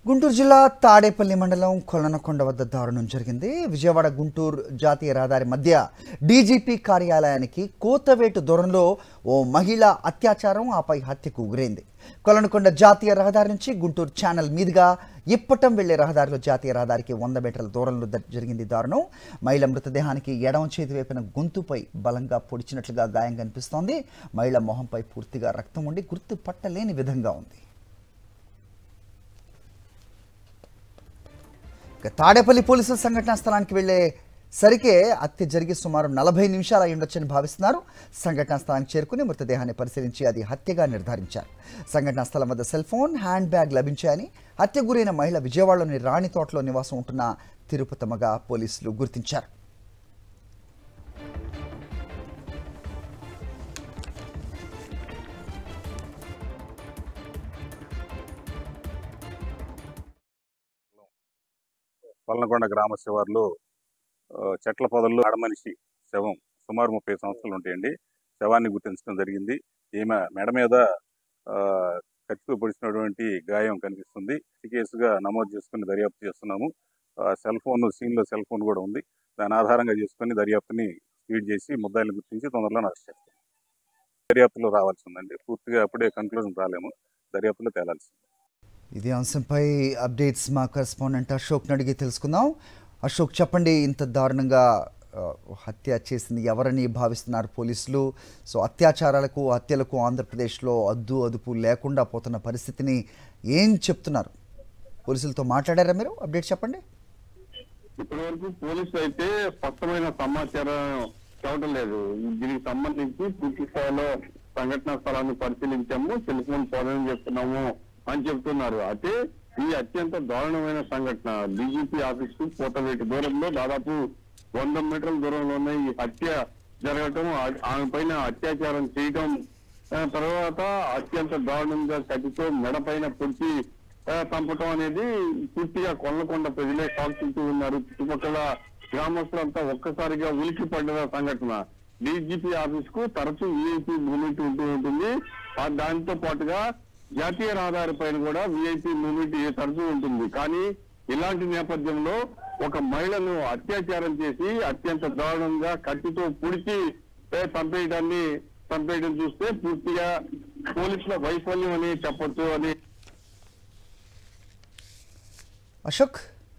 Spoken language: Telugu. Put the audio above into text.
గుంటూరు జిల్లా తాడేపల్లి మండలం కొల్లనకొండ వద్ద దారుణం జరిగింది. విజయవాడ గుంటూరు జాతీయ రహదారి మధ్య డీజీపీ కార్యాలయానికి కోతవేటు దూరంలో ఓ మహిళ అత్యాచారం ఆపై హత్యకు గురైంది. కొల్లనకొండ జాతీయ రహదారి నుంచి గుంటూరు ఛానల్ మీదుగా ఇప్పటం వెళ్లే రహదారిలో జాతీయ రహదారికి 100 మీటర్ల దూరంలో జరిగింది దారుణం. మహిళ మృతదేహానికి ఎడమ చేతి వైపున గొంతుపై బలంగా పొడిచినట్లుగా గాయం కనిపిస్తోంది. మహిళ మొహంపై పూర్తిగా రక్తం ఉండి గుర్తుపట్టలేని విధంగా ఉంది. తాడేపల్లి పోలీసులు సంఘటనా స్థలానికి వెళ్లే సరికే హత్య జరిగి సుమారు 40 నిమిషాలు అయ్యుండొచ్చని భావిస్తున్నారు. సంఘటనా స్థలానికి చేరుకుని మృతదేహాన్ని పరిశీలించి అది హత్యగా నిర్ధారించారు. సంఘటనా స్థలం వద్ద సెల్ ఫోన్, హ్యాండ్ బ్యాగ్ లభించాయని, హత్య గురైన మహిళ విజయవాడలోని రాణితోటలో నివాసం ఉంటున్న తిరుపతమ్మగా పోలీసులు గుర్తించారు. కొల్లనకొండ గ్రామ శివారులో చెట్ల పొదల్లో ఆడమనిషి శవం సుమారు 30 సంవత్సరాలు ఉంటాయండి. శవాన్ని గుర్తించడం జరిగింది. ఈమె మెడ మీద కత్తితో పొడిచినటువంటి గాయం కనిపిస్తుంది. ఈ కేసుగా నమోదు చేసుకుని దర్యాప్తు చేస్తున్నాము. సీన్లో సెల్ ఫోన్ కూడా ఉంది. దాని ఆధారంగా చేసుకుని దర్యాప్తుని స్పీడ్ చేసి ముద్దాయిలను గుర్తించి తొందరలో అరెస్ట్ చేస్తాం. దర్యాప్తులో రావాల్సిందండి. పూర్తిగా అప్పుడే కన్క్లూజన్ రాలేము, దర్యాప్తులో తేలాల్సింది. ఇదే అంశంపై అప్డేట్స్ మా కరెస్పాండెంట్ అశోక్ని అడిగి తెలుసుకుందాం. అశోక్, చెప్పండి, ఇంత దారుణంగా హత్య చేసింది ఎవరని భావిస్తున్నారు పోలీసులు? సో అత్యాచారాలకు, హత్యలకు ఆంధ్రప్రదేశ్లో అదుపు లేకుండా పోతున్న పరిస్థితిని ఏం చెప్తున్నారు? పోలీసులతో మాట్లాడారా మీరు? అప్డేట్ చెప్పండి. ఇప్పటివరకు పోలీసులు అయితే స్పష్టమైన సమాచారం చెప్పడం లేదు. దీనికి సంబంధించి పూర్తి స్థాయిలో సంఘటనా స్థలాన్ని పరిశీలించాము, సెల్ ఫోన్ పోదని చెప్తున్నాము అని చెప్తున్నారు. అయితే ఈ అత్యంత దారుణమైన సంఘటన డీజీపీ ఆఫీస్ కు కోతవేటు దూరంలో దాదాపు 100 మీటర్ల దూరంలోనే ఈ హత్య జరగటం, ఆమె పైన అత్యాచారం చేయటం, తర్వాత అత్యంత దారుణంగా కత్తితో మెడ పైన పొడిచి చంపటం అనేది పూర్తిగా కొల్లనకొండ ప్రజలే సాక్షిస్తూ ఉన్నారు. చుట్టుపక్కల గ్రామస్తులంతా ఒక్కసారిగా ఉలికి పడ్డ సంఘటన. డీజీపీ ఆఫీస్ కు తరచూ విఐపీ మూవ్మెంట్ ఉంటూ ఉంటుంది. దానితో పాటుగా జాతీయ రహదారి పైన కూడా విఐపీ మూవ్మెంట్ తరచూ ఉంటుంది. కానీ ఇలాంటి నేపథ్యంలో ఒక మహిళను అత్యాచారం చేసి అత్యంత దారుణంగా కత్తితో పొడిచి చంపేయడం చూస్తే పూర్తిగా పోలీసుల వైఫల్యం అని చెప్పొచ్చు అని అశోక్.